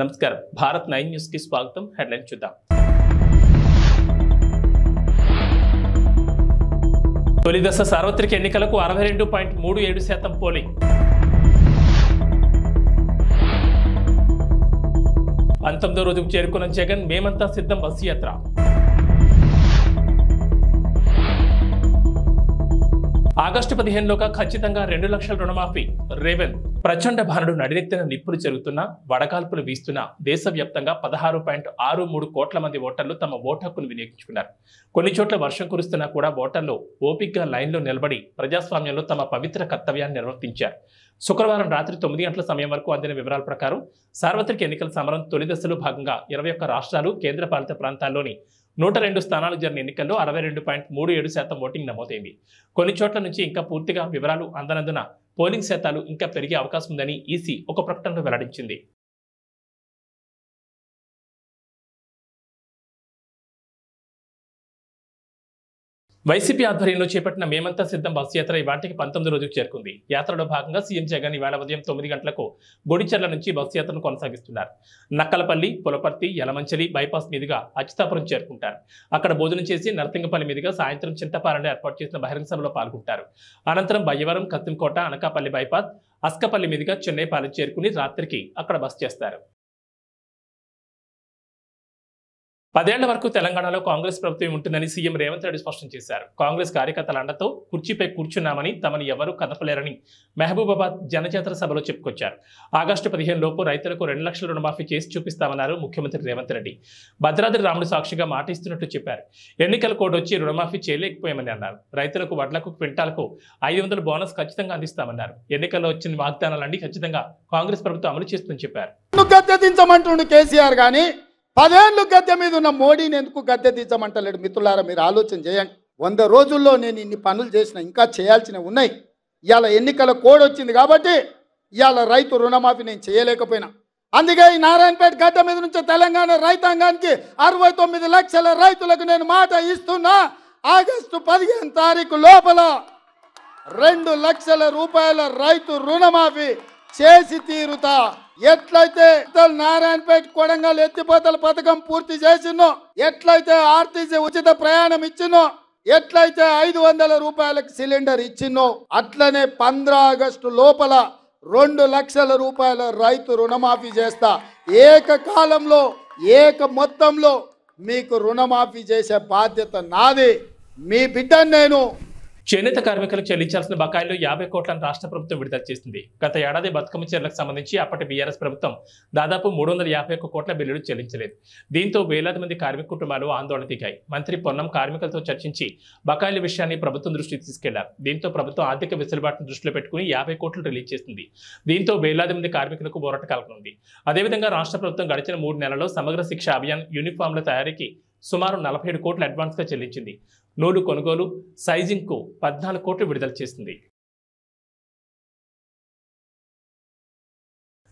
నమస్కారం భారత్ 9 న్యూస్ కి స్వాగతం. హెడ్లైన్ చూద్దాం. తొలి దశ సార్వత్రిక ఎన్నికలకు 62.37% పోలింగ్. పంతొమ్మిదో రోజుకు చేరుకున్న జగన్ మేమంతా సిద్ధం బస్సు యాత్ర. ఆగస్టు 15లోగా ఖచ్చితంగా 2 లక్షల రుణమాఫీ. రేవంత్ ప్రచండ భానుడు నడినెత్తిన నిప్పులు జరుగుతున్న వడగాల్పులు వీస్తున్న దేశవ్యాప్తంగా 16.63 కోట్ల మంది ఓటర్లు తమ ఓటు హక్కును వినియోగించుకున్నారు. కొన్ని చోట్ల వర్షం కురుస్తున్నా కూడా ఓటర్లు ఓపికగా లైన్లో నిలబడి ప్రజాస్వామ్యంలో తమ పవిత్ర కర్తవ్యాన్ని నిర్వర్తించారు. శుక్రవారం రాత్రి 9 గంటల సమయం వరకు అందిన వివరాల ప్రకారం సార్వత్రిక ఎన్నికల సమరం తొలి దశలో భాగంగా 21 రాష్ట్రాలు కేంద్రపాలిత ప్రాంతాల్లోని 102 స్థానాలు జరిగిన ఎన్నికల్లో 62.37% ఓటింగ్ నమోదైంది. కొన్ని చోట్ల నుంచి ఇంకా పూర్తిగా వివరాలు అందనందున పోలింగ్ శాతాలు ఇంకా పెరిగే అవకాశం ఉందని ఈసీ ఒక ప్రకటనలో వెల్లడించింది. వైసీపీ ఆధ్వర్యంలో చేపట్టిన మేమంతా సిద్ధం బస్సు యాత్ర ఇవాటికి 19 రోజుకు చేరుకుంది. యాత్రలో భాగంగా సీఎం జగన్ ఇవాళ ఉదయం 9 గంటలకు బొడిచెర్ల నుంచి బస్సు యాత్రను కొనసాగిస్తున్నారు. నక్కలపల్లి, పులపర్తి, యలమంచిలి బైపాస్ మీదుగా అచ్యుతాపురం చేరుకుంటారు. అక్కడ భోజనం చేసి నరసింగపల్లి మీదుగా సాయంత్రం చింతపాలెంలో ఏర్పాటు చేసిన బహిరంగ సభలో పాల్గొంటారు. అనంతరం బయ్యవరం, కత్తింకోట, అనకాపల్లి బైపాస్, అస్కపల్లి మీదుగా చెన్నైపాలెం చేరుకుని రాత్రికి అక్కడ బస చేస్తారు. 10 ఏళ్ల వరకు తెలంగాణలో కాంగ్రెస్ ప్రభుత్వం ఉంటుందని సీఎం రేవంత్ రెడ్డి స్పష్టం చేశారు. కాంగ్రెస్ కార్యకర్తల అండతో కుర్చీపై కూర్చున్నామని, తమని ఎవరూ కదపలేరని మహబూబాబాద్ జనజాతర సభలో చెప్పుకొచ్చారు. ఆగస్టు 15 లోపు రైతులకు 2 లక్షల రుణమాఫీ చేసి చూపిస్తామన్నారు ముఖ్యమంత్రి రేవంత్ రెడ్డి. భద్రాద్రి రాముడు సాక్షిగా మాట ఇస్తున్నట్టు చెప్పారు. ఎన్నికల కోడ్ వచ్చి రుణమాఫీ చేయలేకపోయామని అన్నారు. రైతులకు వడ్లకు క్వింటాలకు 500 బోనస్ ఖచ్చితంగా అందిస్తామన్నారు. ఎన్నికల్లో వచ్చిన వాగ్దానాలన్నీ ఖచ్చితంగా కాంగ్రెస్ ప్రభుత్వం అమలు చేస్తుందని చెప్పారు. కేసీఆర్ గానీ 10 ఏళ్ళు గద్దె మీద ఉన్న మోడీని ఎందుకు గద్దె దించమంటలేడు? మిత్రులారా, మీరు ఆలోచన చేయండి. 100 రోజుల్లో నేను ఇన్ని పనులు చేసిన, ఇంకా చేయాల్సినవి ఉన్నాయి. ఇవాళ ఎన్నికల కోడ్ వచ్చింది కాబట్టి ఇవాళ రైతు రుణమాఫీ నేను చేయలేకపోయినా. అందుకే ఈ నారాయణపేట గడ్డ మీద నుంచి తెలంగాణ రైతాంగానికి 69 లక్షల రైతులకు నేను మాట ఇస్తున్నా. ఆగస్టు 15 తారీఖు లోపల 2 లక్షల రూపాయల రైతు రుణమాఫీ చేసి తీరుతా. ఎట్లయితే నారాయణపేట కొడంగల్ ఎత్తిపోతల పథకం పూర్తి చేసినో, ఎట్లయితే ఆర్టీసీ ఉచిత ప్రయాణం ఇచ్చినో, ఎట్లయితే 500 రూపాయలకు సిలిండర్ ఇచ్చినో, అట్లనే 15 ఆగస్టు లోపల 2 లక్షల రూపాయల రైతు రుణమాఫీ చేస్తా. ఏకకాలంలో మొత్తంలో మీకు రుణమాఫీ చేసే బాధ్యత నాది. మీ బిడ్డను నేను. చేనేత కార్మికులకు చెల్లించాల్సిన బకాయిల్లో 50 కోట్లను రాష్ట్ర ప్రభుత్వం విడుదల చేసింది. గత ఏడాది బతుకమ్మ చీరలకు సంబంధించి అప్పటి బీఆర్ఎస్ ప్రభుత్వం దాదాపు 351 కోట్ల బిల్లులు చెల్లించలేదు. దీంతో వేలాది మంది కార్మిక కుటుంబాలు ఆందోళన దిగాయి. మంత్రి పొన్నం కార్మికులతో చర్చించి బకాయిల విషయాన్ని ప్రభుత్వం దృష్టికి తీసుకెళ్లారు. దీంతో ప్రభుత్వం ఆర్థిక వెసులుబాటును దృష్టిలో పెట్టుకుని 50 కోట్లు రిలీజ్ చేసింది. దీంతో వేలాది మంది కార్మికులకు ఊరట కలగనుంది. అదేవిధంగా రాష్ట్ర ప్రభుత్వం గడిచిన 3 నెలల్లో సమగ్ర శిక్ష అభియాన్ యూనిఫామ్ల తయారీకి సుమారు 47 కోట్లు అడ్వాన్స్గా చెల్లించింది. నూలు కొనుగోలు, సైజింగ్కు 14 కోట్లు విడుదల చేసింది.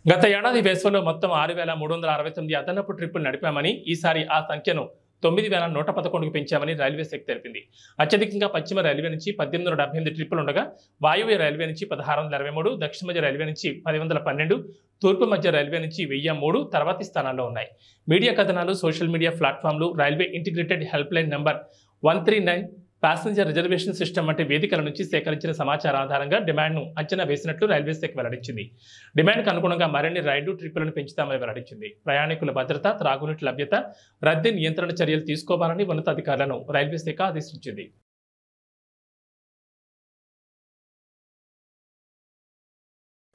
గత ఏడాది వేసవిలో మొత్తం 6,369 అదనపు ట్రిప్పులు నడిపామని, ఈసారి ఆ సంఖ్యను 9,111కు పెంచామని రైల్వే శాఖ తెలిపింది. అత్యధికంగా పశ్చిమ రైల్వే నుంచి 1,878 ట్రిప్పులు ఉండగా, వాయువ్య రైల్వే నుంచి 1,623, దక్షిణ మధ్య రైల్వే నుంచి 1,012, తూర్పు మధ్య రైల్వే నుంచి 1,003 తర్వాతి స్థానాల్లో ఉన్నాయి. మీడియా కథనాలు, సోషల్ మీడియా ప్లాట్ఫామ్లు, railway integrated help line number 139, passenger reservation system వంటి వేదికల నుంచి సేకరించిన సమాచారం ఆధారంగా డిమాండ్ను అంచనా వేసినట్లు రైల్వే శాఖ వెల్లడించింది. డిమాండ్కు అనుగుణంగా మరిన్ని రైళ్లు ట్రిప్పులను పెంచుతామని వెల్లడించింది. ప్రయాణికుల భద్రత, త్రాగునీటి లభ్యత, రద్దీ నియంత్రణ చర్యలు తీసుకోవాలని ఉన్నతాధికారులను రైల్వే శాఖ ఆదేశించింది.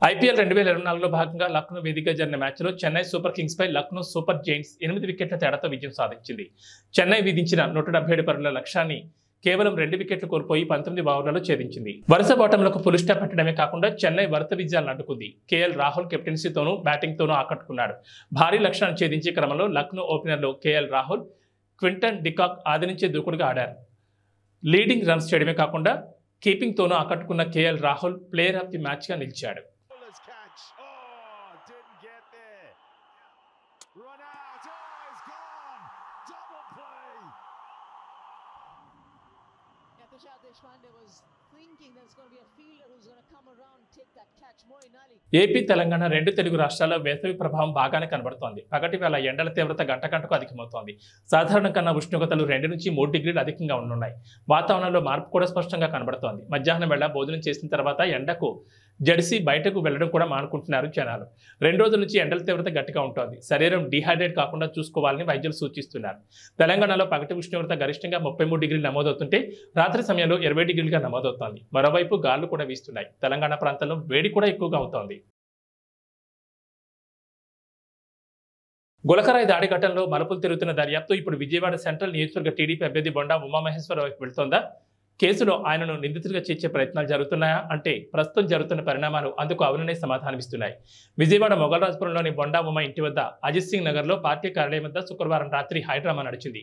ఐపీఎల్ 2024లో భాగంగా లక్నో వేదికగా జరిగిన మ్యాచ్లో చెన్నై సూపర్ కింగ్స్ పై లక్నో సూపర్ జైంట్స్ 8 వికెట్ల తేడాతో విజయం సాధించింది. చెన్నై విధించిన 177 పరుగుల లక్ష్యాన్ని కేవలం 2 వికెట్లు కోల్పోయి 19 ఓవర్లలో ఛేదించింది. వరుస బాటంలకు ఫుల్ స్టాప్ పెట్టడమే కాకుండా చెన్నై వరుస విజయాలను అడ్డుకుంది. కేఎల్ రాహుల్ కెప్టెన్సీతోనూ బ్యాటింగ్తోనూ ఆకట్టుకున్నాడు. భారీ లక్ష్యాన్ని ఛేదించే క్రమంలో లక్నో ఓపెనర్లు కేఎల్ రాహుల్, క్వింటన్ డికాక్ ఆదరించే దూకుడుగా ఆడారు. లీడింగ్ రన్స్ చేయడమే కాకుండా కీపింగ్తోనూ ఆకట్టుకున్న KL Rahul player of the మ్యాచ్గా నిలిచాడు. ఏపీ తెలంగాణ రెండు తెలుగు రాష్ట్రాల్లో వేసవి ప్రభావం బాగానే కనబడుతోంది. పగటి వేళ ఎండల తీవ్రత గంట గంటకు అధికమవుతోంది. సాధారణం కన్నా ఉష్ణోగ్రతలు 2 నుంచి 3 డిగ్రీలు అధికంగా ఉండనున్నాయి. వాతావరణంలో మార్పు కూడా స్పష్టంగా కనబడుతోంది. మధ్యాహ్నం వేళ భోజనం చేసిన తర్వాత ఎండకు జడిసి బయటకు వెళ్లడం కూడా మానుకుంటున్నారు జనాలు. 2 రోజుల నుంచి ఎండల తీవ్రత గట్టిగా ఉంటుంది. శరీరం డిహైడ్రేట్ కాకుండా చూసుకోవాలని వైద్యులు సూచిస్తున్నారు. తెలంగాణలో పగటి ఉష్ణోగ్రత గరిష్టంగా 33 డిగ్రీలు నమోదవుతుంటే రాత్రి సమయంలో 20 డిగ్రీలుగా నమోదవుతోంది. మరోవైపు గాలులు కూడా వీస్తున్నాయి. తెలంగాణ ప్రాంతంలో వేడి కూడా ఎక్కువగా అవుతోంది. గులకరాయి దాడి ఘటనలో మలుపులు తిరుగుతున్న దర్యాప్తు ఇప్పుడు విజయవాడ సెంట్రల్ నియోజకవర్గ టీడీపీ అభ్యర్థి బొండా ఉమామహేశ్వర వైపు వెళ్తోందా? కేసులో ఆయనను నిందితుడిగా చేర్చే ప్రయత్నాలు జరుగుతున్నాయా అంటే ప్రస్తుతం జరుగుతున్న పరిణామాలు అందుకు అవుననే సమాధానమిస్తున్నాయి. విజయవాడ మొగల్రాజ్పురంలోని బొండా ఉమా ఇంటి వద్ద అజిత్ సింగ్ నగర్లో పార్టీ కార్యాలయం వద్ద శుక్రవారం రాత్రి హైడ్రామా నడిచింది.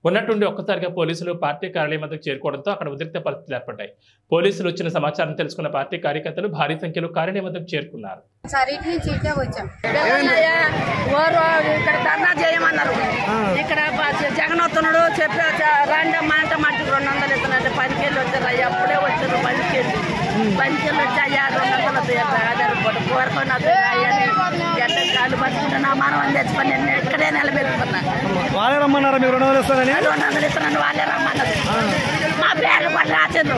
ఉన్నట్టుండి ఒక్కసారిగా పోలీసులు పార్టీ కార్యాలయం వద్దకు చేరుకోవడంతో అక్కడ ఉద్రిక్త పరిస్థితులు ఏర్పడ్డాయి. పోలీసులు వచ్చిన సమాచారం తెలుసుకున్న పార్టీ కార్యకర్తలు భారీ సంఖ్యలో కార్యాలయం వద్దకు చేరుకున్నారు. ఇక్కడ జగన్ వస్తున్నాడు చెప్పి రాండమ్మా అంటే మట్టి 200 ఇస్తున్నట్టు 10 కేళ్ళు వచ్చారు. అప్పుడే వచ్చారు 10 కేళ్ళు వచ్చి అయ్యా 200 కోరుకొని ఎట్లా కాళ్ళు పట్టుకుంటే నా మానవం తెచ్చుకొని నేను ఇక్కడే నిలబెట్టుకున్నా. వాళ్ళే రమ్మన్నారా మీరు 200 ఇస్తారని? 200 ఇస్తున్నాను వాళ్ళే రమ్మన్నారు. మా పేర్లు కూడా రాసేది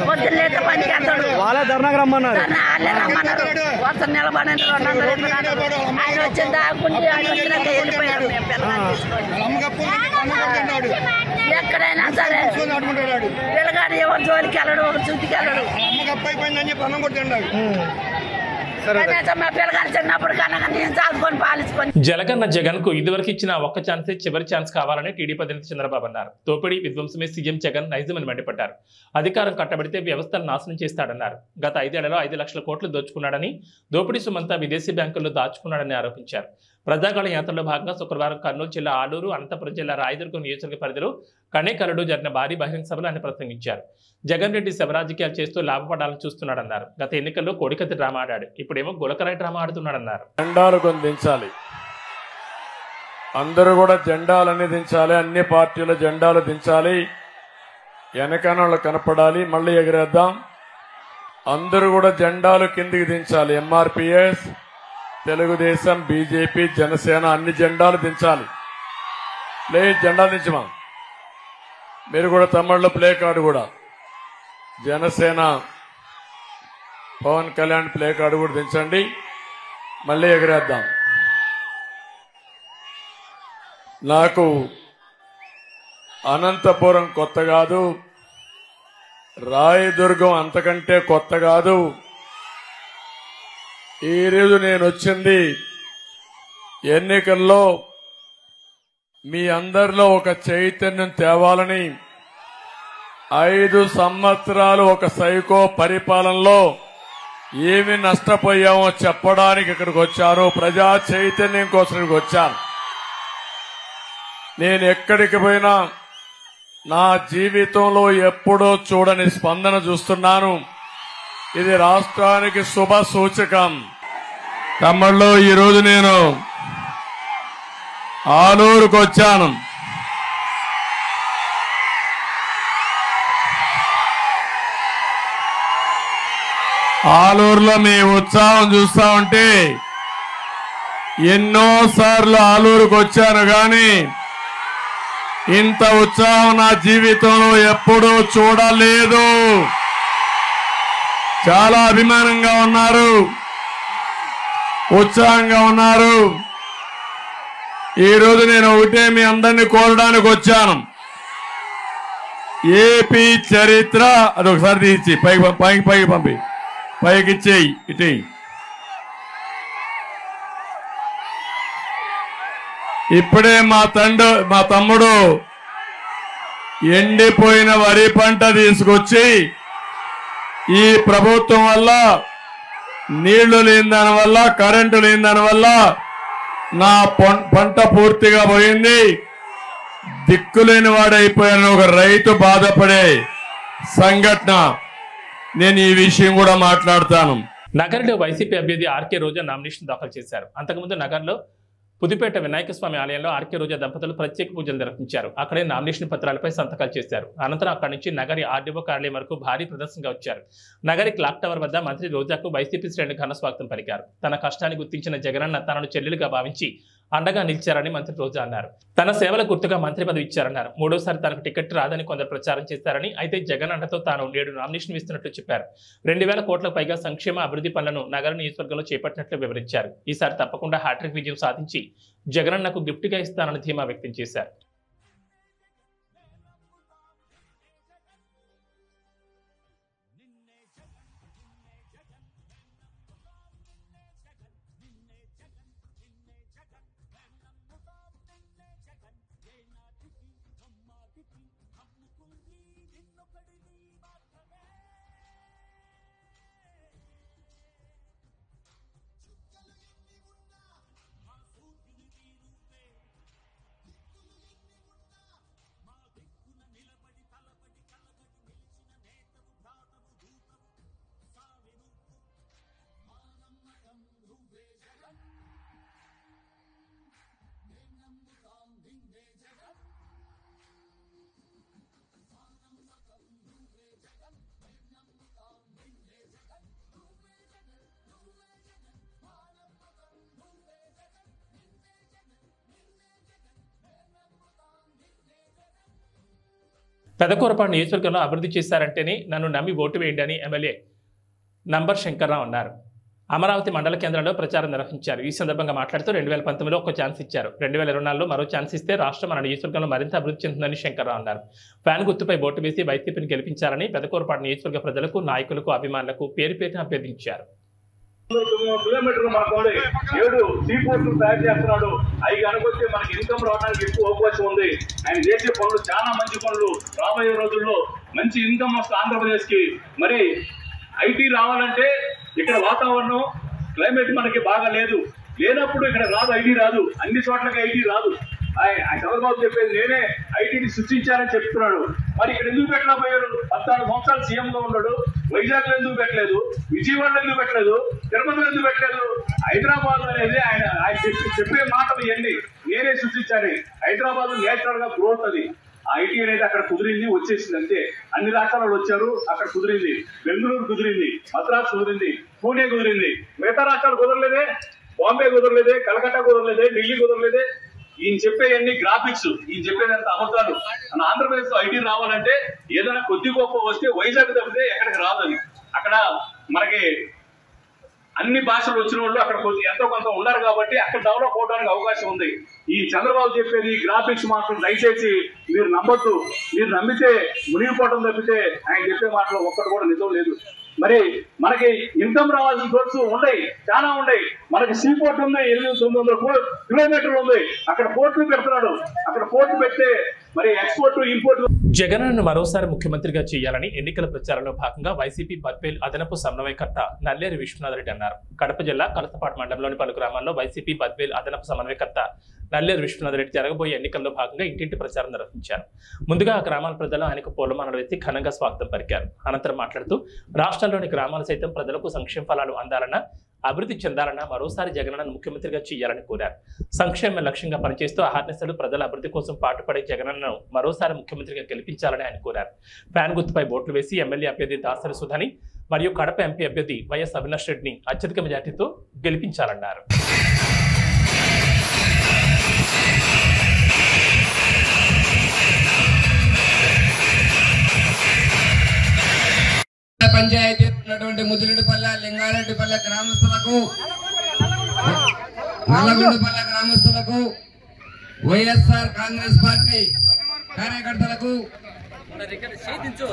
పొద్దున్నేస్తే పనికి వెళ్తాడు. వాళ్ళే ధర్నాకు రమ్మన్నారు. వాళ్ళే రమ్మన్నారు. వస్తారు నిలబడి 200 ఇస్తున్నాడు. ఆయన వచ్చింది దాక్కుంటే ఆయన వచ్చినాక వెళ్ళిపోయారు. మేము పిల్లలు ఎక్కడైనా సరే పిల్లగాడు ఎవరు జోలికి వెళ్ళడు, ఒక చుట్టుకి వెళ్ళడు. జలగన్న జగన్ కు ఇదివరకు ఇచ్చిన ఒక్క ఛాన్సే చివరి ఛాన్స్ కావాలని టీడీపీ అధినేత చంద్రబాబు అన్నారు. తోపిడి విధ్వంసమే సీఎం జగన్ నైజమని మండిపడ్డారు. అధికారం కట్టబడితే వ్యవస్థను నాశనం చేస్తాడన్నారు. గత 5 ఏళ్లలో 5 లక్షల కోట్లు దోచుకున్నాడని, దోపిడీ సొమ్మంతా విదేశీ బ్యాంకుల్లో దాచుకున్నాడని ఆరోపించారు. ప్రజాగళ యాత్రలో భాగంగా శుక్రవారం కర్నూలు జిల్లా ఆలూరు, అనంతపురం జిల్లా రాయదుర్గం నియోజకవర్గ పరిధిలో కనేకలలో జరిగిన భారీ బహిరంగ సభలో ఆయన ప్రసంగించారు. జగన్ రెడ్డి శవరాజకీయాలు చేస్తూ లాభపడాలని చూస్తున్నాడన్నారు. గత ఎన్నికల్లో కోడికత్తి డ్రామా ఆడాడు, ఇప్పుడేమో గులకరాయి డ్రామా ఆడుతున్నాడన్నారు. జెండాలు కొని దించాలి, అందరూ కూడా జెండాలన్నీ దించాలి, అన్ని పార్టీల జెండాలు దించాలి, వెనకనాళ్ళు కనపడాలి, మళ్ళీ ఎగిరేద్దాం. అందరూ కూడా జెండాలు కిందికి దించాలి. ఎంఆర్పీఎస్, తెలుగుదేశం, బీజేపీ, జనసేన అన్ని జెండాలు దించాలి. ప్లీజ్ జెండా దించమా. మీరు కూడా తమిళలో ప్లే కార్డు కూడా జనసేన పవన్ కళ్యాణ్ ప్లే కార్డు కూడా దించండి, మళ్ళీ ఎగిరేద్దాం. నాకు అనంతపురం కొత్త కాదు, రాయదుర్గం అంతకంటే కొత్త కాదు. ఈరోజు నేను వచ్చింది ఎన్నికల్లో మీ అందరిలో ఒక చైతన్యం తేవాలని. 5 సంవత్సరాలు ఒక సైకో పరిపాలనలో ఏమి నష్టపోయామో చెప్పడానికి ఇక్కడికి వచ్చాను. ప్రజా చైతన్యం కోసం ఇక్కడికి వచ్చాను. నేను ఎక్కడికి పోయినా నా జీవితంలో ఎప్పుడూ చూడని స్పందన చూస్తున్నాను. ఇది రాష్ట్రానికి శుభ సూచకం. తమ్ముళ్ళు, ఈరోజు నేను ఆలూరుకు వచ్చాను. ఆలూరులో మీ ఉత్సాహం చూస్తా ఉంటే ఎన్నోసార్లు ఆలూరుకు వచ్చాను, కానీ ఇంత ఉత్సాహం నా జీవితంలో ఎప్పుడూ చూడలేదు. చాలా అభిమానంగా ఉన్నారు, ఉత్సాహంగా ఉన్నారు. ఈరోజు నేను ఒకటే మీ అందరినీ కోరడానికి వచ్చాను. ఏపీ చరిత్ర అదొకసారి తీసి పైకి పంపి పైకి ఇచ్చేయి. ఇటు ఇప్పుడే మా తమ్ముడు ఎండిపోయిన వరి పంట తీసుకొచ్చి ఈ ప్రభుత్వం వల్ల, నీళ్లు లేని దాని వల్ల, కరెంటు లేని దాని వల్ల నా పంట పూర్తిగా పోయింది, దిక్కులేని వాడైపోయాను ఒక రైతు బాధపడే సంఘటన. నేను ఈ విషయం కూడా మాట్లాడతాను. నగర్లో వైసీపీ అభ్యర్థి ఆర్కే రోజా నామినేషన్ దాఖలు చేశారు. అంతకుముందు నగర్లో పుదుపేట వినాయక స్వామి ఆలయంలో ఆర్కే రోజా దంపతులు ప్రత్యేక పూజలు నిర్వహించారు. అక్కడే నామినేషన్ పత్రాలపై సంతకాలు చేశారు. అనంతరం అక్కడి నుంచి నగరి ఆర్డీఓ కార్యాలయం వరకు భారీ ప్రదర్శనగా వచ్చారు. నగరి క్లాక్ టవర్ వద్ద మంత్రి రోజాకు వైసీపీ శ్రేణులు ఘన స్వాగతం పలికారు. తన కష్టాన్ని గుర్తించిన జగనన్న తనను చెల్లెలుగా భావించి అండగా నిలిచారని మంత్రి రోజా అన్నారు. తన సేవల గుర్తుగా మంత్రి పదవి ఇచ్చారన్నారు. మూడోసారి తనకు టికెట్ రాదని కొందరు ప్రచారం చేశారని, అయితే జగన్ అండతో తాను నేడు నామినేషన్ ఇస్తున్నట్లు చెప్పారు. 2000 కోట్లకు పైగా సంక్షేమ అభివృద్ధి పనులను నగర నియోజకవర్గంలో చేపట్టినట్లు వివరించారు. ఈసారి తప్పకుండా హ్యాట్రిక్ విజయం సాధించి జగనన్నకు గిఫ్ట్గా ఇస్తానని ధీమా వ్యక్తం చేశారు. పెదకూరపాడు నియోజకవర్గంలో అభివృద్ధి చేశారంటేనే నన్ను నమ్మి ఓటు వేయండి అని ఎమ్మెల్యే నంబర్ శంకర్రావు అన్నారు. అమరావతి మండల కేంద్రంలో ప్రచారం నిర్వహించారు. ఈ సందర్భంగా మాట్లాడుతూ 2019లో ఒక ఛాన్స్ ఇచ్చారు, 2024లో మరో ఛాన్స్ ఇస్తే రాష్ట్రం మన నియోజకవర్గంలో మరింత అభివృద్ధి చెందుతుందని శంకర్రావు అన్నారు. ఫ్యాన్ గుర్తుపై ఓటు వేసి వైసీపీని గెలిపించారని పెదకూరపాడు నియోజకవర్గ ప్రజలకు, నాయకులకు, అభిమానులకు పేరు పేరున అభ్యర్థించారు. కిలోమీటర్లు మనకోండి 7 సీ పోర్టులు తయారు చేస్తున్నాడు. అవి కనుకొస్తే మనకి ఇన్కమ్ రావడానికి ఎక్కువ అవకాశం ఉంది. ఆయన చేసే పనులు చాలా మంచి పనులు. రాబోయే రోజుల్లో మంచి ఇన్కమ్ వస్తుంది ఆంధ్రప్రదేశ్ కి. మరి ఐటీ రావాలంటే ఇక్కడ వాతావరణం క్లైమేట్ మనకి బాగా లేనప్పుడు ఇక్కడ రాదు, ఐటీ రాదు. అన్ని చోట్లకి ఐటీ రాదు. చంద్రబాబు చెప్పేది నేనే ఐటీని సృష్టించాలని చెప్తున్నాడు. మరి ఇక్కడ ఎందుకు పెట్టలేకపోయాడు? 14 సంవత్సరాలు సీఎం గా ఉన్నాడు. వైజాగ్ లో ఎందుకు పెట్టలేదు? విజయవాడలో ఎందుకు పెట్టలేదు? తిరుపతిలో ఎందుకు పెట్టలేదు? హైదరాబాద్ అనేది ఆయన చెప్పే మాటలు ఇవన్నీ నేనే సృష్టించాను. హైదరాబాద్ నేచురల్ గా గ్రోత్ అది. ఐటీ అనేది అక్కడ కుదిరింది, వచ్చేసింది అంతే. అన్ని రాష్ట్రాలు వచ్చారు, అక్కడ కుదిరింది. బెంగళూరు కుదిరింది, మద్రాసు కుదిరింది, పూణే కుదిరింది. మిగతా రాష్ట్రాలు కుదరలేదే. బాంబే కుదరలేదే, కలకత్తా కుదరలేదే, ఢిల్లీ కుదరలేదే. ఈయన చెప్పేవన్నీ గ్రాఫిక్స్, ఈయన చెప్పేదంతా అబద్ధాలు. మన ఆంధ్రప్రదేశ్ లో ఐటీ రావాలంటే ఏదైనా కొద్ది గొప్ప వస్తే వైజాగ్ తప్పితే ఎక్కడికి రాదని. అక్కడ మనకి అన్ని భాషలు వచ్చిన వాళ్ళు అక్కడ ఎంతో కొంత ఉన్నారు కాబట్టి అక్కడ డెవలప్ అవడానికి అవకాశం ఉంది. ఈ చంద్రబాబు చెప్పేది గ్రాఫిక్స్ మాత్రం దయచేసి మీరు నమ్మొద్దు. మీరు నమ్మితే మునిగిపోవడం తప్పితే ఆయన చెప్పే మాటలు ఒక్కటి కూడా నిజం లేదు. మరి మనకి ఇన్కమ్ రావాల్సిన సోర్స్ ఉన్నాయి, చాలా ఉన్నాయి. మనకి సీ పోర్ట్ ఉంది, 800-900 కిలోమీటర్లు ఉంది. అక్కడ పోర్టులు పెడుతున్నాడు. అక్కడ పోర్టు పెడితే మరి ఎక్స్పోర్ట్ ఇంపోర్ట్. జగన్ను మరోసారి ముఖ్యమంత్రిగా చేయాలని ఎన్నికల ప్రచారంలో భాగంగా వైసీపీ బద్వేల్ అదనపు సమన్వయకర్త నల్లేరు విశ్వనాథరెడ్డి అన్నారు. కడప జిల్లా కలసపాటు మండలంలోని పలు గ్రామాల్లో వైసీపీ బద్వేల్ అదనపు సమన్వయకర్త నల్లేరు విశ్వనాథరెడ్డి జరగబోయే ఎన్నికల్లో భాగంగా ఇంటింటి ప్రచారం నిర్వహించారు. ముందుగా ఆ గ్రామాల ప్రజలు ఆయనకు పూలమాలలు వేసి ఘనంగా స్వాగతం పలికారు. అనంతరం మాట్లాడుతూ రాష్ట్రంలోని గ్రామాలు సైతం ప్రజలకు సంక్షేమ ఫలాలు అందాలన్నా, అభివృద్ధి చెందాలన్నా మరోసారి జగనన్నను ముఖ్యమంత్రిగా చేయాలని కోరారు. సంక్షేమ లక్ష్యంగా పనిచేస్తూ అహర్నిశలు ప్రజల అభివృద్ధి కోసం పాటుపడే జగనన్నను మరోసారి ముఖ్యమంత్రిగా గెలిపించాలని ఆయన కోరారు. ఫ్యాన్ గుర్తుపై ఓట్లు వేసి ఎమ్మెల్యే అభ్యర్థి దాసరి సుధని మరియు కడప ఎంపీ అభ్యర్థి వైఎస్ అవినాష్ రెడ్డిని అత్యధిక మెజార్టీతో గెలిపించాలన్నారు. పంచాయతీ ఉన్నటువంటి ముదిరెడ్డిపల్లె, లింగారెడ్డిపల్లె గ్రామస్తులకు, నల్లగొండపల్లె గ్రామస్తులకు, వైఎస్ఆర్ కాంగ్రెస్ పార్టీ కార్యకర్తలకు,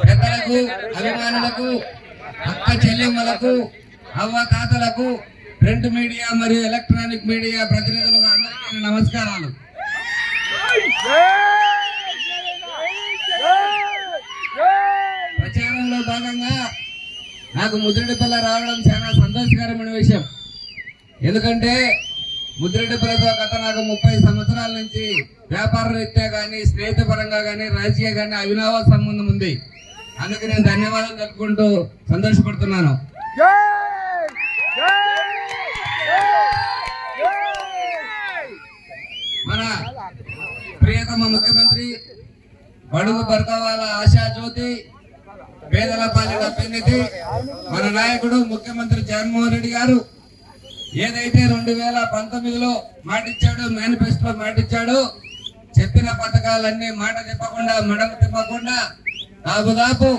పెద్దలకు, అభిమానులకు, అక్క చెల్లెమ్మలకు, అవ్వ తాతలకు, ప్రింట్ మీడియా మరియు ఎలక్ట్రానిక్ మీడియా ప్రతినిధులకు అందరికీ నమస్కారాలు. ప్రచారంలో భాగంగా నాకు ముదిరెడ్డిపల్లె రావడం చాలా సంతోషకరమైన విషయం. ఎందుకంటే ముదిరెడ్డిపల్లెతో గత నాకు 30 సంవత్సరాల నుంచి వ్యాపార రీత్యా కానీ, స్నేహితపరంగా కానీ, రాజకీయ కానీ అవినావ సంబంధం ఉంది. అందుకు నేను ధన్యవాదాలు తెలుపుకుంటూ సంతోషపడుతున్నాను. ప్రియతమ ముఖ్యమంత్రి, బడుగు వర్గాల ఆశా జ్యోతి, పేదల పాలిట పెన్నిధి మన నాయకుడు ముఖ్యమంత్రి జగన్మోహన్ రెడ్డి గారు ఏదైతే 2019లో మాటిచ్చాడో, మేనిఫెస్టోలో మాటిచ్చాడో, చెప్పిన పథకాలన్నీ మాట చెప్పకుండా మడమ తిప్పకుండా దాదాపు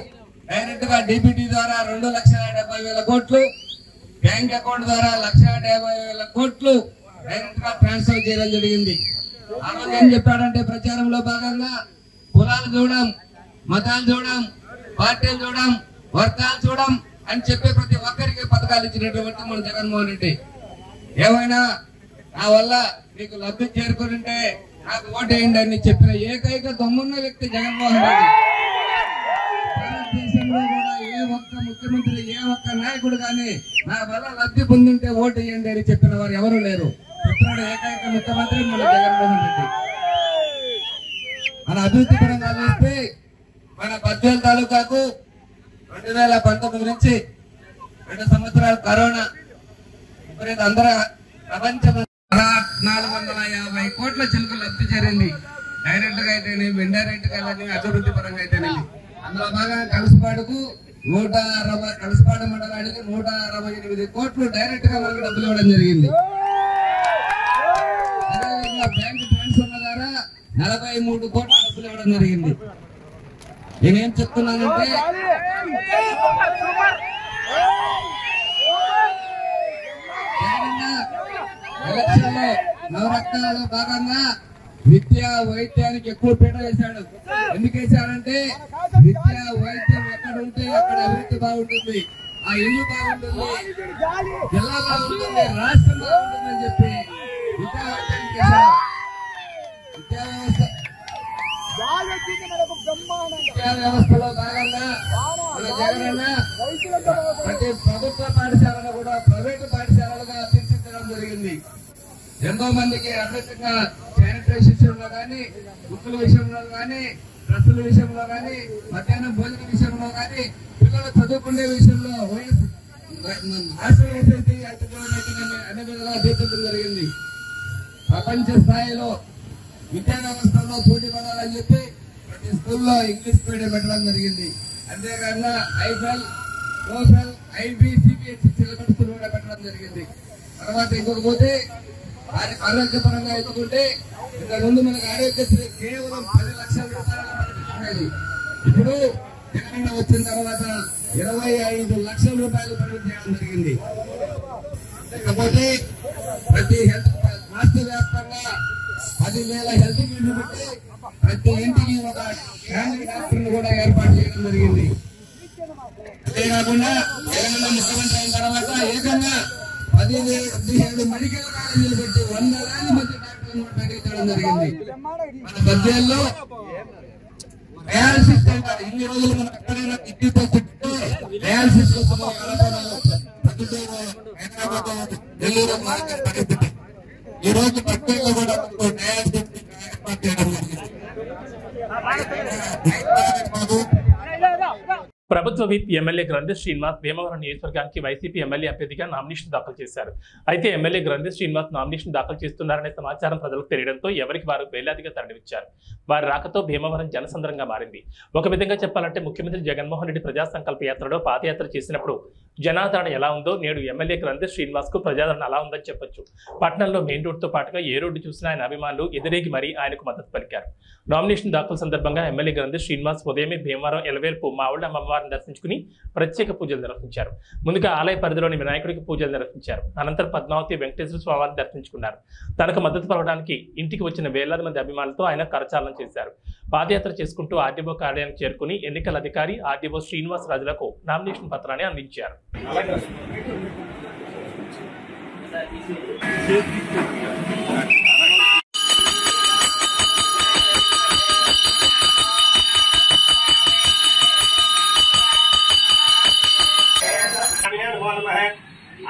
డైరెక్ట్ గా డిబిటీ ద్వారా 2,70,000 కోట్లు, బ్యాంక్ అకౌంట్ ద్వారా 1,50,000 కోట్లు డైరెక్ట్ గా ట్రాన్స్ఫర్ చేయడం జరిగింది. ఆ రోజు ఏం చెప్పాడంటే ప్రచారంలో భాగంగా కులాలు చూడం, మతాలు చూడం, పార్టీలు చూడం, వర్గాలు చూడం అని చెప్పి ప్రతి ఒక్కరికి పథకాలు ఇచ్చినటువంటి మన జగన్మోహన్ రెడ్డి. ఏమైనా నా వల్ల మీకు లబ్ధి చేరుకుంటే నాకు ఓటేయండి అని చెప్పిన ఏకైక దమ్మున్న వ్యక్తి జగన్మోహన్ రెడ్డి. భారతదేశంలో కూడా ఏ ఒక్క ముఖ్యమంత్రి, ఏ ఒక్క నాయకుడు కానీ నా వల్ల లబ్ధి పొందింటే ఓటేయండి అని చెప్పిన వారు ఎవరు లేరు. చెప్పిన ఏకైక ముఖ్యమంత్రి మన జగన్మోహన్ రెడ్డి. మన అభివృద్ధి పరంగా చూస్తే మన బద్వేల్ తాలూకాకు 2019 నుంచి 2 సంవత్సరాలు కరోనా అందరూ ప్రపంచం 450 కోట్ల చిలుకు లబ్ధి చేరింది. డైరెక్ట్ గా అయితేనేమి, ఇండైరెక్ట్ గా అభివృద్ధి పరంగా అయితేనేమి. అందులో భాగంగా కలసపాడుకు 160, కలసపాడు మండలానికి 168 కోట్లు డైరెక్ట్ గా మనకు డబ్బులు ఇవ్వడం జరిగింది. అదేవిధంగా బ్యాంకు ట్రాన్స్ఫర్ ద్వారా 43 కోట్ల డబ్బులు ఇవ్వడం జరిగింది. నేనేం చెప్తున్నానంటే ఎలక్షన్ లో నవరత్నాలలో భాగంగా విద్యా వైద్యానికి ఎక్కువ పీట వేశాడు. ఎందుకు వేశాడంటే విద్యా వైద్యం ఎక్కడ ఉంటే అక్కడ అభివృద్ధి బాగుంటుంది, ఆ ఇల్లు బాగుంటుంది, జిల్లా బాగుంటుంది, రాష్ట్రం బాగుంటుందని చెప్పి విద్యా వైద్యానికి వేశాడు. విద్యా వ్యవస్థలో భాగంగా మన జగనన్న ప్రతి ప్రభుత్వ పాఠశాలను కూడా ప్రైవేటు పాఠశాలలుగా తీర్చిదిద్దడం జరిగింది. ఎంతో మందికి అద్భుతంగా శానిటైజేషన్ విషయంలో కానీ, బుక్కుల విషయంలో కానీ, డ్రెస్సుల విషయంలో కానీ, మధ్యాహ్నం భోజన విషయంలో కానీ, పిల్లలు చదువుకునే విషయంలో అన్ని విధాలుగా తీర్చడం జరిగింది. ప్రపంచ స్థాయిలో విద్యా వ్యవస్థలో పోటీ పడాలని చెప్పి ప్రతి స్కూల్లో ఇంగ్లీష్ మీడియం పెట్టడం జరిగింది. అంతేకాకుండా Eiffel, TOEFL, IB, CBSE syllabus కూడా పెట్టడం జరిగింది. తర్వాత ఇంకొక పోతే ఆరోగ్యపరంగా ఎత్తుకుంటే ఇంతకు ముందు మనకు ఆరోగ్యశ్రీ కేవలం 10 లక్షల రూపాయలు, ఇప్పుడు తెలంగాణ వచ్చిన తర్వాత 25 లక్షల రూపాయలు పరిమితి చేయడం జరిగింది. కాకపోతే ప్రతి హెల్త్ రాష్ట్ర వ్యాప్తంగా 10,000 హెల్త్ క్లినిక్ పెట్టి ప్రతి ఇంటికి ఒక ఫ్యామిలీ డాక్టర్ కూడా ఏర్పాటు చేయడం జరిగింది. అంతేకాకుండా తెలంగాణ ముఖ్యమంత్రి అయిన తర్వాత ఏకంగా 17 మెడికల్ కాలేజీలు పెట్టి 100,000 మంది డాక్టర్లను ప్రకటించడం జరిగింది. మన బద్వేల్లో డయాలసిస్ సెంటర్ ఇన్ని రోజులు మనం ఎక్కడైనా కిడ్నీ పరిస్థితి డయాలసిస్ కోసం హైదరాబాద్, నెల్లూరు పరిస్థితి. ఈ రోజు బద్వేల్లో కూడా డయాలసిస్ ఏర్పాటు చేయడం జరిగింది. ప్రభుత్వ విప్ ఎమ్మెల్యే గ్రంథి శ్రీనివాస్ భీమవరం నియోజకవర్గానికి వైసీపీ ఎమ్మెల్యే అభ్యర్థిగా నామినేషన్ దాఖలు చేశారు. అయితే ఎమ్మెల్యే గ్రంథి శ్రీనివాస్ నామినేషన్ దాఖలు చేస్తున్నారనే సమాచారం ప్రజలకు తెలియడంతో ఎవరికి వారు వేలాదిగా తరలివచ్చారు. వారి రాకతో భీమవరం జనసంద్రంగా మారింది. ఒక విధంగా చెప్పాలంటే ముఖ్యమంత్రి జగన్మోహన్ రెడ్డి ప్రజా సంకల్ప యాత్రలో పాదయాత్ర చేసినప్పుడు జనాదరణ ఎలా ఉందో నేడు ఎమ్మెల్యే గ్రంథి శ్రీనివాస్ కు ప్రజాదరణ అలా ఉందని చెప్పొచ్చు. పట్టణంలో మెయిన్ రోడ్డుతో పాటుగా ఏ రోడ్డు చూసినా ఆయన అభిమానులు ఎదురేగి మరీ ఆయనకు మద్దతు పలికారు. నామినేషన్ దాఖలు సందర్భంగా ఎమ్మెల్యే గ్రంథి శ్రీనివాస్ ఉదయమే భీమవరం ఎలవేల్పు మావుళ్ళ అమ్మవారిని దర్శించుకుని ప్రత్యేక పూజలు నిర్వహించారు. ముందుగా ఆలయ పరిధిలోని వినాయకుడికి పూజలు నిర్వహించారు. అనంతరం పద్మావతి వెంకటేశ్వర స్వామివారిని దర్శించుకున్నారు. తనకు మద్దతు పలకడానికి ఇంటికి వచ్చిన వేలాది మంది అభిమానులతో ఆయన కరచాలనం చేశారు. పాదయాత్ర చేసుకుంటూ ఆర్డీఓ కార్యాలయానికి చేరుకుని ఎన్నికల అధికారి ఆర్డీఓ శ్రీనివాస్ రాజులకు నామినేషన్ పత్రాన్ని అందించారు.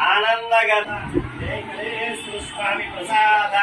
ఆనందగత స్వామి ప్రసాద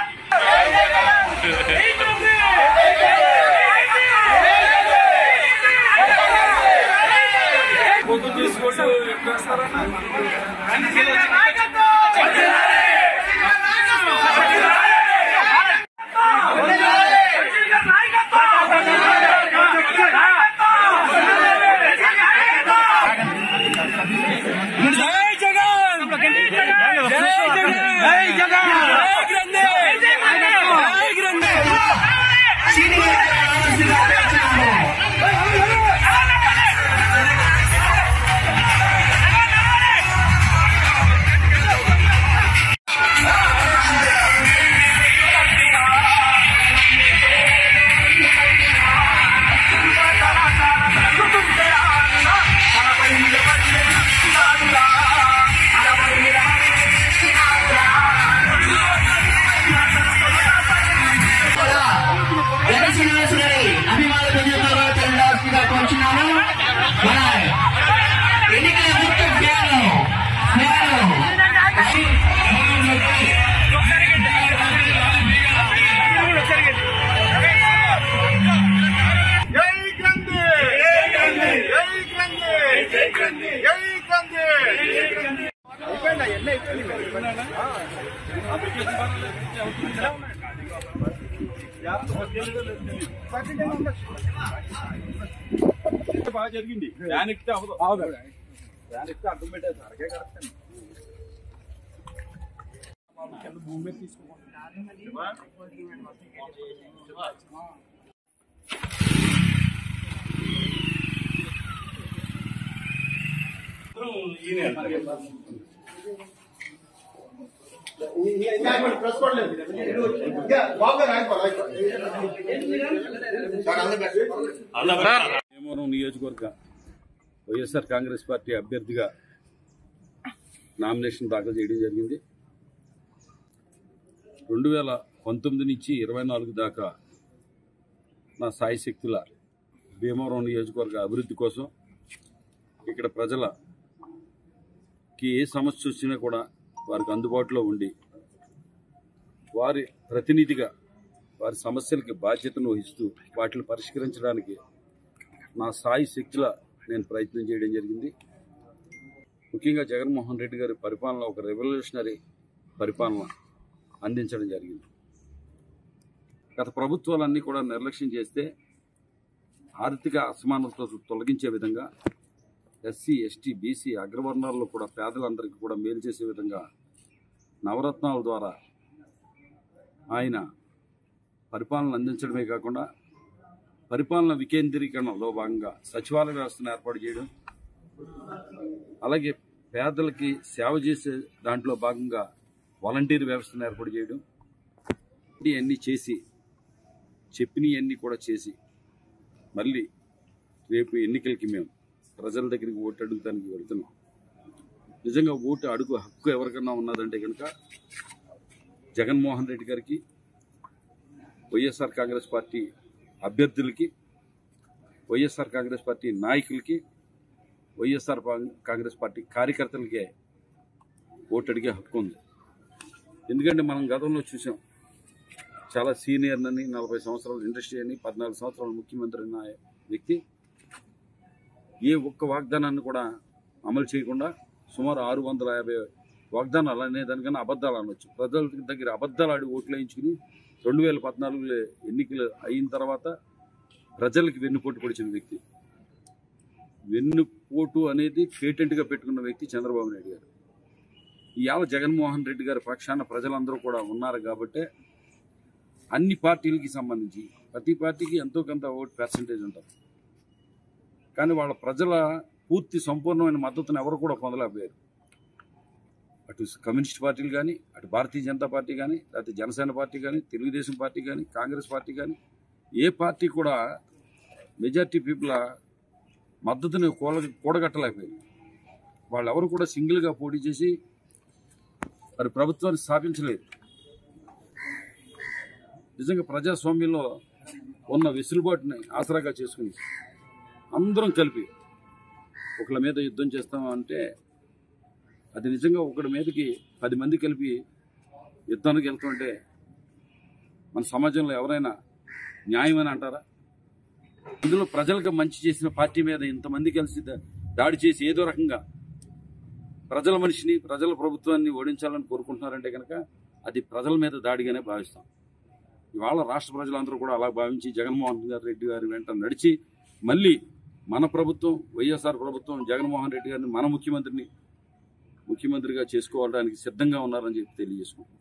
బాగా జరిగింది. ఫ్యాన్ ఎక్కితే అవ్వదు. ఫ్యాన్ ఎక్కితే అడ్డం పెట్టేది అరకే కరెక్ట్. భూమి మీద తీసుకోవాలి. భీమవరం నియోజకవర్గ వైఎస్ఆర్ కాంగ్రెస్ పార్టీ అభ్యర్థిగా నామినేషన్ దాఖలు చేయడం జరిగింది. 2019 నుంచి 24 దాకా నా సాయశక్తుల భీమవరం నియోజకవర్గ అభివృద్ధి కోసం ఇక్కడ ప్రజలకి ఏ సమస్య వచ్చినా కూడా వారికి అందుబాటులో ఉండి వారి ప్రతినిధిగా వారి సమస్యలకి బాధ్యతను వహిస్తూ వాటిని పరిష్కరించడానికి నా స్థాయి శక్తుల నేను ప్రయత్నం చేయడం జరిగింది. ముఖ్యంగా జగన్మోహన్ రెడ్డి గారి పరిపాలన ఒక రెవల్యూషనరీ పరిపాలన అందించడం జరిగింది. గత ప్రభుత్వాలన్నీ కూడా నిర్లక్ష్యం చేస్తే ఆర్థిక అసమానతలు తొలగించే విధంగా ఎస్సీ, ఎస్టీ, బీసీ అగ్రవర్ణాల్లో కూడా పేదలందరికీ కూడా మేలు చేసే విధంగా నవరత్నాల ద్వారా ఆయన పరిపాలన అందించడమే కాకుండా పరిపాలన వికేంద్రీకరణలో భాగంగా సచివాలయ వ్యవస్థను ఏర్పాటు చేయడం, అలాగే పేదలకి సేవ చేసే దాంట్లో భాగంగా వాలంటీర్ వ్యవస్థను ఏర్పాటు చేయడం, ఇవన్నీ చేసి చెప్పినవన్నీ కూడా చేసి మళ్ళీ రేపు ఎన్నికలకి మేము ప్రజల దగ్గరికి ఓటు అడుగుతానికి వెళ్తున్నాం. నిజంగా ఓటు అడుగు హక్కు ఎవరికన్నా ఉన్నదంటే కనుక జగన్మోహన్ రెడ్డి గారికి, వైఎస్ఆర్ కాంగ్రెస్ పార్టీ అభ్యర్థులకి, వైఎస్ఆర్ కాంగ్రెస్ పార్టీ నాయకులకి, వైఎస్ఆర్ కాంగ్రెస్ పార్టీ కార్యకర్తలకే ఓటు అడిగే హక్కు ఉంది. ఎందుకంటే మనం గతంలో చూసాం, చాలా సీనియర్ అని 40 సంవత్సరాల ఇండస్ట్రీ అని 14 సంవత్సరాల ముఖ్యమంత్రి అయిన వ్యక్తి ఏ ఒక్క వాగ్దానాన్ని కూడా అమలు చేయకుండా సుమారు 650 వాగ్దానాలు అనేదానికన్నా అబద్ధాలు అనవచ్చు. ప్రజల దగ్గర అబద్ధాలు ఆడి ఓట్లు వేయించుకుని 2014 ఎన్నికలు అయిన తర్వాత ప్రజలకి వెన్నుపోటు పొడిచిన వ్యక్తి. వెన్నుపోటు అనేది పేటెంట్గా పెట్టుకున్న వ్యక్తి చంద్రబాబు నాయుడు గారు. ఇవాళ జగన్మోహన్ రెడ్డి గారి పక్షాన ప్రజలందరూ కూడా ఉన్నారు కాబట్టి అన్ని పార్టీలకి సంబంధించి ప్రతి పార్టీకి ఎంతో కొంత ఓటు పర్సంటేజ్ ఉంటుంది. కానీ వాళ్ళ ప్రజల పూర్తి సంపూర్ణమైన మద్దతును ఎవరు కూడా పొందలేకపోయారు. అటు కమ్యూనిస్ట్ పార్టీలు కానీ, అటు భారతీయ జనతా పార్టీ కానీ, లేకపోతే జనసేన పార్టీ కానీ, తెలుగుదేశం పార్టీ కానీ, కాంగ్రెస్ పార్టీ కానీ, ఏ పార్టీ కూడా మెజార్టీ పీపుల్ మద్దతుని కూడగట్టలేకపోయారు. వాళ్ళెవరు కూడా సింగిల్గా పోటీ చేసి మరి ప్రభుత్వాన్ని స్థాపించలేదు. నిజంగా ప్రజాస్వామ్యంలో ఉన్న వెసులుబాటుని ఆసరాగా చేసుకుని అందరం కలిపి ఒకళ్ళ మీద యుద్ధం చేస్తామంటే అది నిజంగా ఒకడి మీదకి 10 మంది కలిపి యుద్ధానికి వెళ్తుంటే మన సమాజంలో ఎవరైనా న్యాయమని అంటారా? ఇందులో ప్రజలకు మంచి చేసిన పార్టీ మీద ఇంతమంది కలిసి దాడి చేసి ఏదో రకంగా ప్రజల మనిషిని, ప్రజల ప్రభుత్వాన్ని ఓడించాలని కోరుకుంటున్నారంటే కనుక అది ప్రజల మీద దాడిగానే భావిస్తాం. ఇవాళ రాష్ట్ర ప్రజలందరూ కూడా అలా భావించి జగన్మోహన్ రెడ్డి గారి వెంట నడిచి మళ్ళీ మన ప్రభుత్వం, వైఎస్ఆర్ ప్రభుత్వం, జగన్మోహన్ రెడ్డి గారిని మన ముఖ్యమంత్రిగా చేసుకోవడానికి సిద్ధంగా ఉన్నారని చెప్పి తెలియజేసుకుంటాం.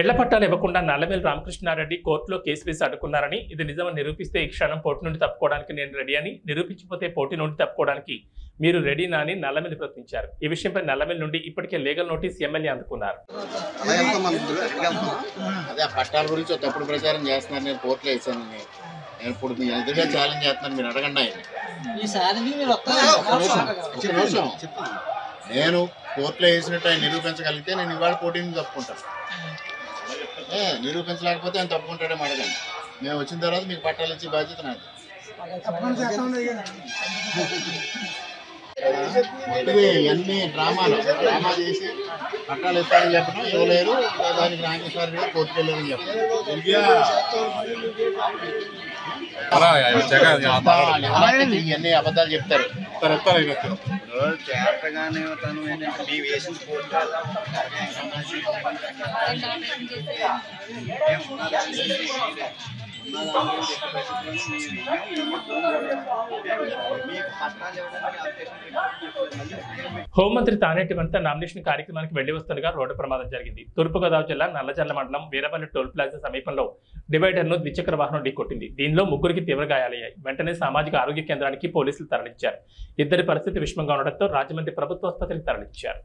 ఇళ్ల పట్టాలు ఇవ్వకుండా నల్లవేలు రామకృష్ణారెడ్డి కోర్టులో కేసు వేసి అడ్డుకున్నారని, ఇది నిజమని నిరూపిస్తే ఈ క్షణం పోటీ నుండి తప్పుకోవడానికి నేను రెడీ అని, నిరూపించకపోతే పోటీ నుండి తప్పుకోవడానికి మీరు రెడీనా అని నల్లవేలు ప్రశ్నించారు. ఈ విషయంపై నల్లవేలు నుండి ఇప్పటికే లీగల్ నోటీస్ ఎమ్మెల్యే అందుకున్నారు. అదే పట్టాల గురించి తప్పుడు ప్రచారం చేస్తున్నారు. నేను కోర్టులో వేసాను. నేను ఇప్పుడు మీ ఎదురుగా ఛాలెంజ్ చేస్తున్నాను. మీరు అడగండి ఆయన. నేను కోర్టులో వేసినట్టు ఆయన నిరూపించగలిగితే నేను ఇవాళ పోటీని తప్పుకుంటాను. నిరూపించలేకపోతే ఆయన తప్పుకుంటాడే అడగండి. మేము వచ్చిన తర్వాత మీకు పట్టాలు ఇచ్చే బాధ్యత నాది. ఇవన్నీ డ్రామా చేసి పట్టాలు ఇస్తారని చెప్పడం, ఇవ్వలేరు, దానికి రామకృష్ణ గారు కోర్టుకు వెళ్ళారని చెప్పడం, ఇవన్నీ అబద్ధాలు చెప్తారు. చేతగానే తను ఏంటంటే మీ వేసిన హోంమంత్రి తానేటి వనిత నామినేషన్ కార్యక్రమానికి వెళ్లి వస్తుండగా రోడ్డు ప్రమాదం జరిగింది. తూర్పుగోదావరి జిల్లా నల్లజర్ల మండలం వీరపల్లి టోల్ ప్లాజా సమీపంలో డివైడర్ను ద్విచక్ర వాహనం ఢీకొట్టింది. దీనిలో ముగ్గురికి తీవ్ర గాయాలయ్యాయి. వెంటనే సామాజిక ఆరోగ్య కేంద్రానికి పోలీసులు తరలించారు. ఇద్దరి పరిస్థితి విషమంగా ఉండడంతో రాజమండ్రి ప్రభుత్వ ఆసుపత్రికి తరలించారు.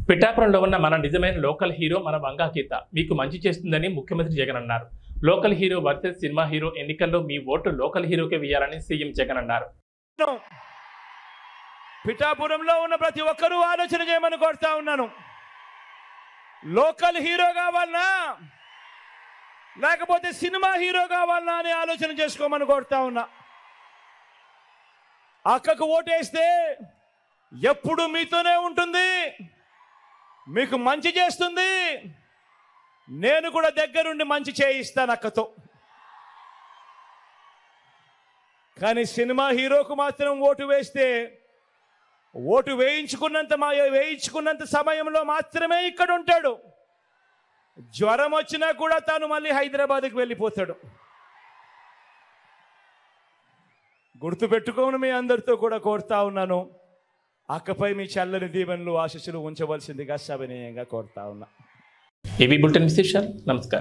పిఠాపురంలో ఉన్న మన నిజమైన లోకల్ హీరో మన వంగా గీత మీకు మంచి చేస్తుందని ముఖ్యమంత్రి జగన్ అన్నారు. Local hero versus cinema hero ఎన్నికల్లో మీ ఓటు లోకల్ హీరోకే వేయాలని సీఎం జగన్ అన్నారు. పిఠాపురంలో ఉన్న ప్రతి ఒక్కరూ ఆలోచన చేయమని కోరుతా ఉన్నాను. లోకల్ హీరో కావాలనా లేకపోతే సినిమా హీరో కావాలనా అని ఆలోచన చేసుకోమని కోరుతా ఉన్నా. అక్కకు ఓటేస్తే ఎప్పుడు మీతోనే ఉంటుంది, మీకు మంచి చేస్తుంది. నేను కూడా దగ్గరుండి మంచి చేయిస్తాను అక్కతో. కానీ సినిమా హీరోకు మాత్రం ఓటు వేస్తే ఓటు వేయించుకున్నంత సమయంలో మాత్రమే ఇక్కడ ఉంటాడు. జ్వరం వచ్చినా కూడా తాను మళ్ళీ హైదరాబాద్కి వెళ్ళిపోతాడు. గుర్తుపెట్టుకోమని మీ అందరితో కూడా కోరుతా ఉన్నాను. అక్కపై మీ చల్లని దీవెనలు ఆశీస్సులు ఉంచవలసిందిగా సవినయంగా కోరుతా ఉన్నా. ఏబీ బులెటిన్ విశేషాలు. నమస్కారం.